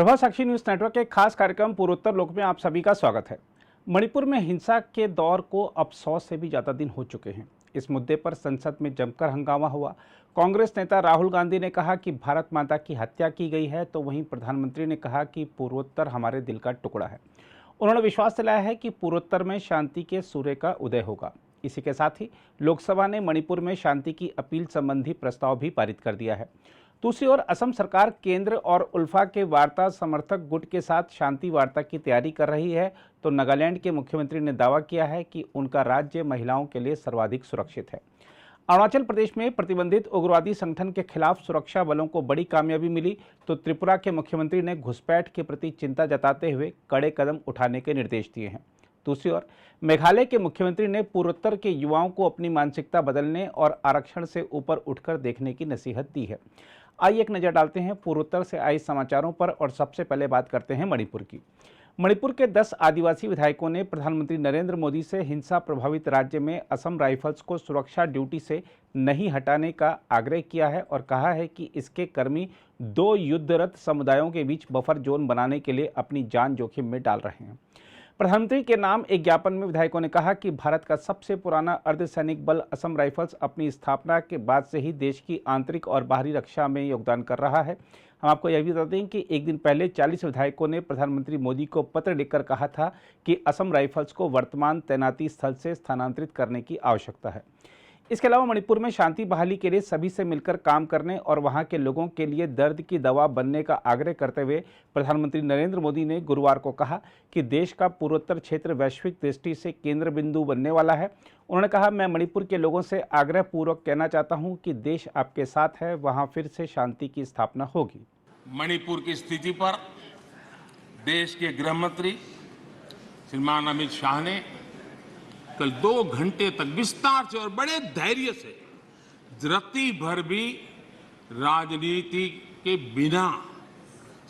प्रभात साक्षी news network के खास कार्यक्रम पूर्वोत्तर लोक में आप सभी का स्वागत है। मणिपुर में हिंसा के दौर को अब 100 से भी ज्यादा दिन हो चुके हैं। इस मुद्दे पर संसद में जमकर हंगामा हुआ। कांग्रेस नेता राहुल गांधी ने कहा कि भारत माता की हत्या की गई है, तो वहीं प्रधानमंत्री ने कहा कि पूर्वोत्तर हमारे दिल का टुकड़ा है। उन्होंने विश्वास दिलाया है कि पूर्वोत्तर में शांति के सूर्य का उदय होगा। इसी के साथ ही लोकसभा ने मणिपुर में शांति की अपील संबंधी प्रस्ताव भी पारित कर दिया है। दूसरी ओर असम सरकार केंद्र और उल्फा के वार्ता समर्थक गुट के साथ शांति वार्ता की तैयारी कर रही है, तो नागालैंड के मुख्यमंत्री ने दावा किया है कि उनका राज्य महिलाओं के लिए सर्वाधिक सुरक्षित है। अरुणाचल प्रदेश में प्रतिबंधित उग्रवादी संगठन के खिलाफ सुरक्षा बलों को बड़ी कामयाबी मिली, तो त्रिपुरा के मुख्यमंत्री ने घुसपैठ के प्रति चिंता जताते हुए कड़े कदम उठाने के निर्देश दिए हैं। दूसरी ओर मेघालय के मुख्यमंत्री ने पूर्वोत्तर के युवाओं को अपनी मानसिकता बदलने और आरक्षण से ऊपर उठकर देखने की नसीहत दी है। आइए एक नज़र डालते हैं पूर्वोत्तर से आए समाचारों पर और सबसे पहले बात करते हैं मणिपुर की। मणिपुर के 10 आदिवासी विधायकों ने प्रधानमंत्री नरेंद्र मोदी से हिंसा प्रभावित राज्य में असम राइफल्स को सुरक्षा ड्यूटी से नहीं हटाने का आग्रह किया है और कहा है कि इसके कर्मी 2 युद्धरत समुदायों के बीच बफर जोन बनाने के लिए अपनी जान जोखिम में डाल रहे हैं। प्रधानमंत्री के नाम एक ज्ञापन में विधायकों ने कहा कि भारत का सबसे पुराना अर्धसैनिक बल असम राइफल्स अपनी स्थापना के बाद से ही देश की आंतरिक और बाहरी रक्षा में योगदान कर रहा है। हम आपको यह भी बता दें कि एक दिन पहले 40 विधायकों ने प्रधानमंत्री मोदी को पत्र लिखकर कहा था कि असम राइफल्स को वर्तमान तैनाती स्थल से स्थानांतरित करने की आवश्यकता है। इसके अलावा मणिपुर में शांति बहाली के लिए सभी से मिलकर काम करने और वहां के लोगों के लिए दर्द की दवा बनने का आग्रह करते हुए प्रधानमंत्री नरेंद्र मोदी ने गुरुवार को कहा कि देश का पूर्वोत्तर क्षेत्र वैश्विक दृष्टि से केंद्र बिंदु बनने वाला है। उन्होंने कहा, मैं मणिपुर के लोगों से आग्रह पूर्वक कहना चाहता हूं कि देश आपके साथ है, वहां फिर से शांति की स्थापना होगी। मणिपुर की स्थिति पर देश के गृह मंत्री श्रीमान अमित शाह ने कल 2 घंटे तक विस्तार से और बड़े धैर्य से रत्ती भर भी राजनीति के बिना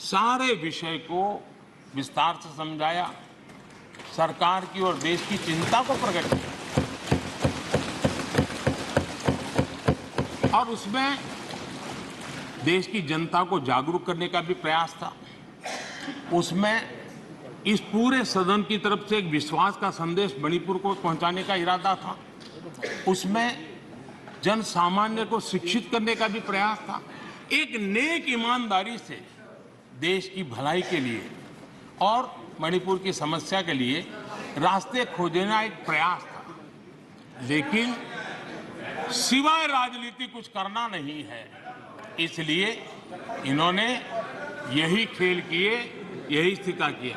सारे विषय को विस्तार से समझाया, सरकार की और देश की चिंता को प्रकट किया और उसमें देश की जनता को जागरूक करने का भी प्रयास था। उसमें इस पूरे सदन की तरफ से एक विश्वास का संदेश मणिपुर को पहुंचाने का इरादा था। उसमें जन सामान्य को शिक्षित करने का भी प्रयास था। एक नेक ईमानदारी से देश की भलाई के लिए और मणिपुर की समस्या के लिए रास्ते खोजना एक प्रयास था, लेकिन सिवाय राजनीति कुछ करना नहीं है। इसलिए इन्होंने यही खेल किए, यही स्थिति किया।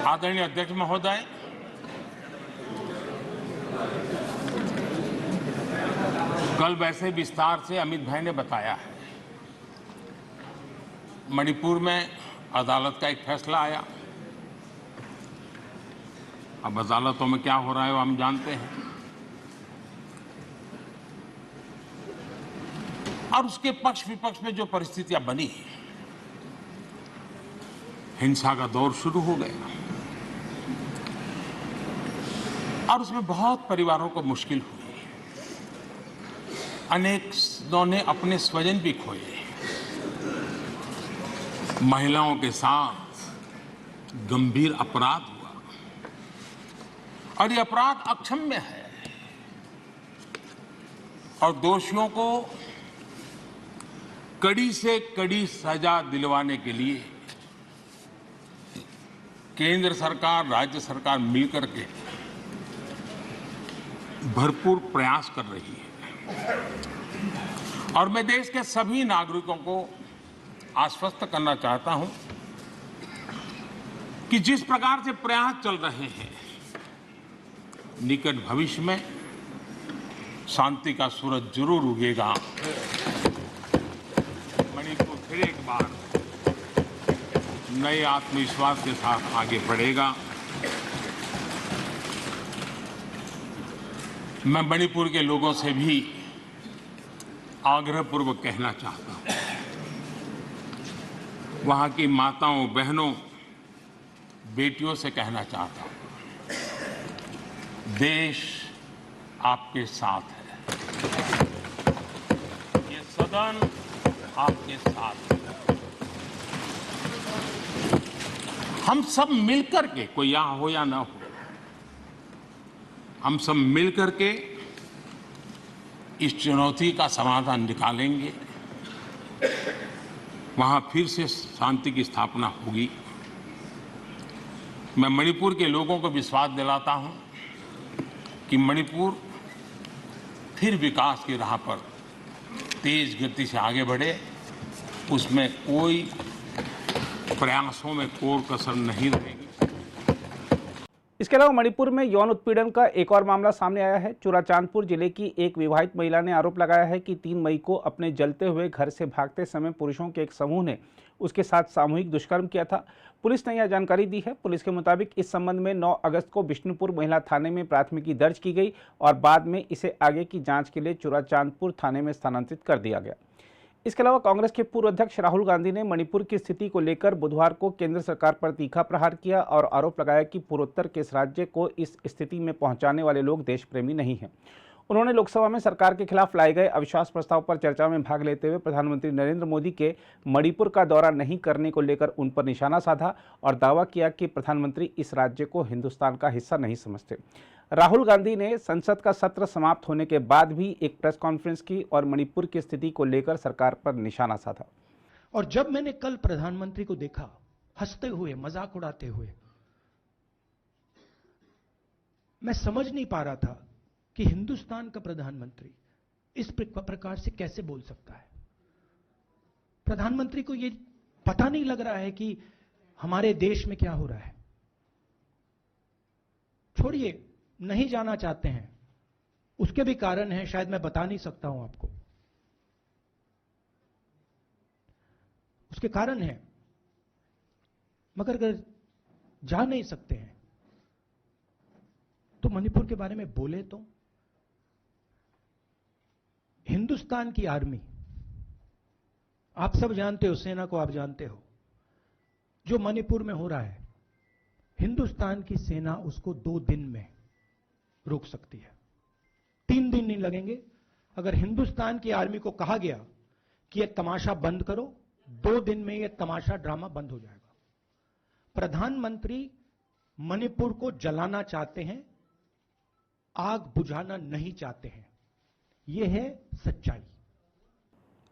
आदरणीय अध्यक्ष महोदय, कल वैसे विस्तार से अमित भाई ने बताया है। मणिपुर में अदालत का एक फैसला आया। अब अदालतों में क्या हो रहा है वो हम जानते हैं, और उसके पक्ष विपक्ष में जो परिस्थितियां बनी, हिंसा का दौर शुरू हो गया और उसमें बहुत परिवारों को मुश्किल हुई। अनेकों ने अपने स्वजन भी खोए। महिलाओं के साथ गंभीर अपराध हुआ और ये अपराध अक्षम्य है और दोषियों को कड़ी से कड़ी सजा दिलवाने के लिए केंद्र सरकार, राज्य सरकार मिलकर के भरपूर प्रयास कर रही है। और मैं देश के सभी नागरिकों को आश्वस्त करना चाहता हूं कि जिस प्रकार से प्रयास चल रहे हैं, निकट भविष्य में शांति का सूरज जरूर उगेगा। मणिपुर फिर एक बार नए आत्मविश्वास के साथ आगे बढ़ेगा। मैं मणिपुर के लोगों से भी आग्रहपूर्वक कहना चाहता हूं, वहां की माताओं, बहनों, बेटियों से कहना चाहता हूं, देश आपके साथ है, ये सदन आपके साथ है। हम सब मिलकर के, कोई यहां हो या ना हो, हम सब मिलकर के इस चुनौती का समाधान निकालेंगे, वहां फिर से शांति की स्थापना होगी। मैं मणिपुर के लोगों को विश्वास दिलाता हूं कि मणिपुर फिर विकास की राह पर तेज गति से आगे बढ़े, उसमें कोई प्रयासों में कोर कसर नहीं रहेगी। इसके अलावा मणिपुर में यौन उत्पीड़न का एक और मामला सामने आया है। चुराचांदपुर जिले की एक विवाहित महिला ने आरोप लगाया है कि 3 मई को अपने जलते हुए घर से भागते समय पुरुषों के एक समूह ने उसके साथ सामूहिक दुष्कर्म किया था। पुलिस ने यह जानकारी दी है। पुलिस के मुताबिक इस संबंध में 9 अगस्त को बिष्णुपुर महिला थाने में प्राथमिकी दर्ज की गई और बाद में इसे आगे की जांच के लिए चुराचांदपुर थाने में स्थानांतरित कर दिया गया। इसके अलावा कांग्रेस के पूर्व अध्यक्ष राहुल गांधी ने मणिपुर की स्थिति को लेकर बुधवार को केंद्र सरकार पर तीखा प्रहार किया और आरोप लगाया कि पूर्वोत्तर के इस राज्य को इस स्थिति में पहुंचाने वाले लोग देशप्रेमी नहीं हैं। उन्होंने लोकसभा में सरकार के खिलाफ लाए गए अविश्वास प्रस्ताव पर चर्चा में भाग लेते हुए प्रधानमंत्री नरेंद्र मोदी के मणिपुर का दौरा नहीं करने को लेकर उन पर निशाना साधा और दावा किया कि प्रधानमंत्री इस राज्य को हिंदुस्तान का हिस्सा नहीं समझते। राहुल गांधी ने संसद का सत्र समाप्त होने के बाद भी एक प्रेस कॉन्फ्रेंस की और मणिपुर की स्थिति को लेकर सरकार पर निशाना साधा। और जब मैंने कल प्रधानमंत्री को देखा हंसते हुए, मजाक उड़ाते हुए, मैं समझ नहीं पा रहा था कि हिंदुस्तान का प्रधानमंत्री इस प्रकार से कैसे बोल सकता है। प्रधानमंत्री को यह पता नहीं लग रहा है कि हमारे देश में क्या हो रहा है। छोड़िए, नहीं जाना चाहते हैं, उसके भी कारण हैं, शायद मैं बता नहीं सकता हूं आपको। उसके कारण हैं, मगर अगर जा नहीं सकते हैं तो मणिपुर के बारे में बोले तो। हिंदुस्तान की आर्मी, आप सब जानते हो, सेना को आप जानते हो, जो मणिपुर में हो रहा है, हिंदुस्तान की सेना उसको 2 दिन में रोक सकती है। 3 दिन नहीं लगेंगे। अगर हिंदुस्तान की आर्मी को कहा गया कि यह तमाशा बंद करो, 2 दिन में यह तमाशा, ड्रामा बंद हो जाएगा। प्रधानमंत्री मणिपुर को जलाना चाहते हैं, आग बुझाना नहीं चाहते हैं। यह है सच्चाई।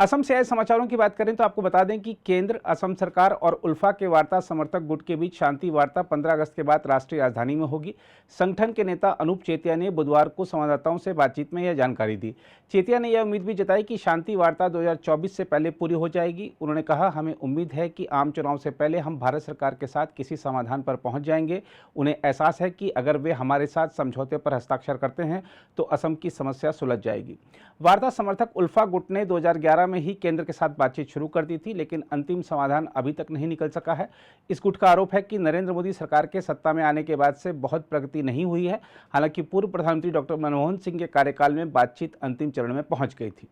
असम से आए समाचारों की बात करें तो आपको बता दें कि केंद्र, असम सरकार और उल्फा के वार्ता समर्थक गुट के बीच शांति वार्ता 15 अगस्त के बाद राष्ट्रीय राजधानी में होगी। संगठन के नेता अनूप चेतिया ने बुधवार को संवाददाताओं से बातचीत में यह जानकारी दी। चेतिया ने यह उम्मीद भी जताई कि शांति वार्ता 2024 से पहले पूरी हो जाएगी। उन्होंने कहा, हमें उम्मीद है कि आम चुनाव से पहले हम भारत सरकार के साथ किसी समाधान पर पहुंच जाएंगे। उन्हें एहसास है कि अगर वे हमारे साथ समझौते पर हस्ताक्षर करते हैं तो असम की समस्या सुलझ जाएगी। वार्ता समर्थक उल्फा गुट ने 2011 में ही केंद्र के साथ बातचीत शुरू कर दी थी, लेकिन अंतिम समाधान अभी तक नहीं निकल सका है। इस गुट का आरोप है कि नरेंद्र मोदी सरकार के सत्ता में आने के बाद से बहुत प्रगति नहीं हुई है। हालांकि पूर्व प्रधानमंत्री डॉक्टर मनमोहन सिंह के कार्यकाल में बातचीत अंतिम चरण में पहुंच गई थी।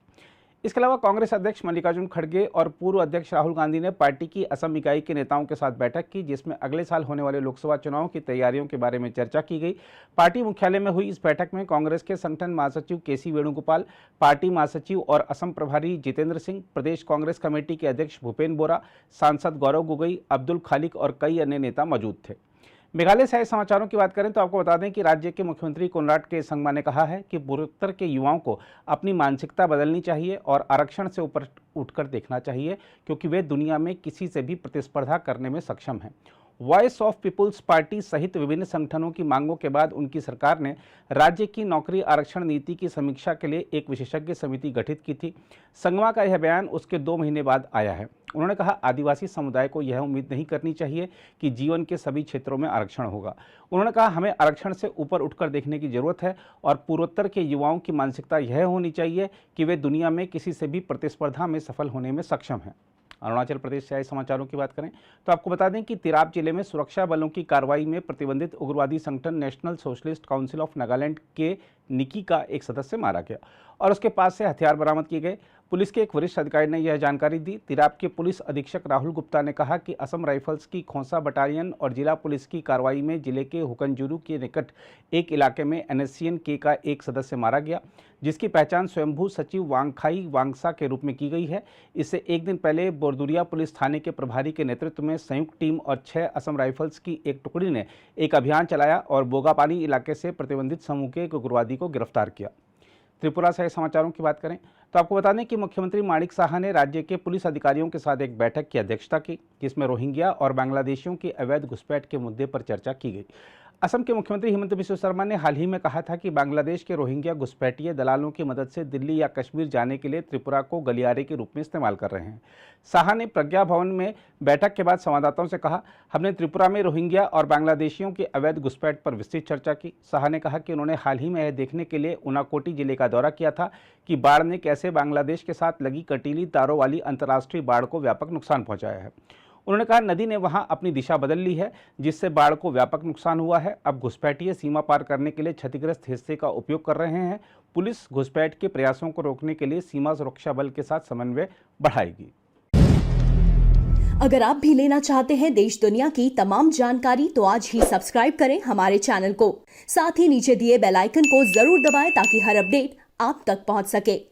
इसके अलावा कांग्रेस अध्यक्ष मल्लिकार्जुन खड़गे और पूर्व अध्यक्ष राहुल गांधी ने पार्टी की असम इकाई के नेताओं के साथ बैठक की, जिसमें अगले साल होने वाले लोकसभा चुनाव की तैयारियों के बारे में चर्चा की गई। पार्टी मुख्यालय में हुई इस बैठक में कांग्रेस के संगठन महासचिव केसी वेणुगोपाल, पार्टी महासचिव और असम प्रभारी जितेंद्र सिंह, प्रदेश कांग्रेस कमेटी के अध्यक्ष भूपेन बोरा, सांसद गौरव गोगोई, अब्दुल खालिक और कई अन्य नेता मौजूद थे। मेघालय से आए समाचारों की बात करें तो आपको बता दें कि राज्य के मुख्यमंत्री कोनराड के संगमा ने कहा है कि पूर्वोत्तर के युवाओं को अपनी मानसिकता बदलनी चाहिए और आरक्षण से ऊपर उठकर देखना चाहिए, क्योंकि वे दुनिया में किसी से भी प्रतिस्पर्धा करने में सक्षम हैं। वॉइस ऑफ पीपुल्स पार्टी सहित विभिन्न संगठनों की मांगों के बाद उनकी सरकार ने राज्य की नौकरी आरक्षण नीति की समीक्षा के लिए एक विशेषज्ञ समिति गठित की थी। संगमा का यह बयान उसके 2 महीने बाद आया है। उन्होंने कहा, आदिवासी समुदाय को यह उम्मीद नहीं करनी चाहिए कि जीवन के सभी क्षेत्रों में आरक्षण होगा। उन्होंने कहा, हमें आरक्षण से ऊपर उठकर देखने की जरूरत है और पूर्वोत्तर के युवाओं की मानसिकता यह होनी चाहिए कि वे दुनिया में किसी से भी प्रतिस्पर्धा में सफल होने में सक्षम हैं। अरुणाचल प्रदेश से आए समाचारों की बात करें तो आपको बता दें कि तिराप जिले में सुरक्षा बलों की कार्रवाई में प्रतिबंधित उग्रवादी संगठन national socialist council of Nagaland के निकी का एक सदस्य मारा गया और उसके पास से हथियार बरामद किए गए। पुलिस के एक वरिष्ठ अधिकारी ने यह जानकारी दी। तिराप के पुलिस अधीक्षक राहुल गुप्ता ने कहा कि असम राइफल्स की खोंसा बटालियन और जिला पुलिस की कार्रवाई में जिले के हुकनजुरू के निकट एक इलाके में NSCN के का एक सदस्य मारा गया, जिसकी पहचान स्वयंभू सचिव वांगखाई वांगसा के रूप में की गई है। इससे एक दिन पहले बोरदुरिया पुलिस थाने के प्रभारी के नेतृत्व में संयुक्त टीम और 6 असम राइफल्स की एक टुकड़ी ने एक अभियान चलाया और बोगापानी इलाके से प्रतिबंधित समूह के एक उग्रवादी को गिरफ्तार किया। त्रिपुरा से समाचारों की बात करें तो आपको बता दें कि मुख्यमंत्री माणिक साहा ने राज्य के पुलिस अधिकारियों के साथ एक बैठक की अध्यक्षता की, जिसमें रोहिंग्या और बांग्लादेशियों की अवैध घुसपैठ के मुद्दे पर चर्चा की गई। असम के मुख्यमंत्री हिमंत बिस्वा शर्मा ने हाल ही में कहा था कि बांग्लादेश के रोहिंग्या घुसपैठिए दलालों की मदद से दिल्ली या कश्मीर जाने के लिए त्रिपुरा को गलियारे के रूप में इस्तेमाल कर रहे हैं। साहा ने प्रज्ञा भवन में बैठक के बाद संवाददाताओं से कहा, हमने त्रिपुरा में रोहिंग्या और बांग्लादेशियों की अवैध घुसपैठ पर विस्तृत चर्चा की। साहा ने कहा कि उन्होंने हाल ही में यह देखने के लिए उनाकोटी जिले का दौरा किया था कि बाढ़ ने कैसे बांग्लादेश के साथ लगी कटीली तारों वाली अंतर्राष्ट्रीय बाढ़ को व्यापक नुकसान पहुंचाया है। उन्होंने कहा, नदी ने वहां अपनी दिशा बदल ली है, जिससे बाढ़ को व्यापक नुकसान हुआ है। अब घुसपैठिए सीमा पार करने के लिए क्षतिग्रस्त हिस्से का उपयोग कर रहे हैं। पुलिस घुसपैठ के प्रयासों को रोकने के लिए सीमा सुरक्षा बल के साथ समन्वय बढ़ाएगी। अगर आप भी लेना चाहते हैं देश दुनिया की तमाम जानकारी तो आज ही सब्सक्राइब करें हमारे चैनल को। साथ ही नीचे दिए बेल आइकन को जरूर दबाएं ताकि हर अपडेट आप तक पहुंच सके।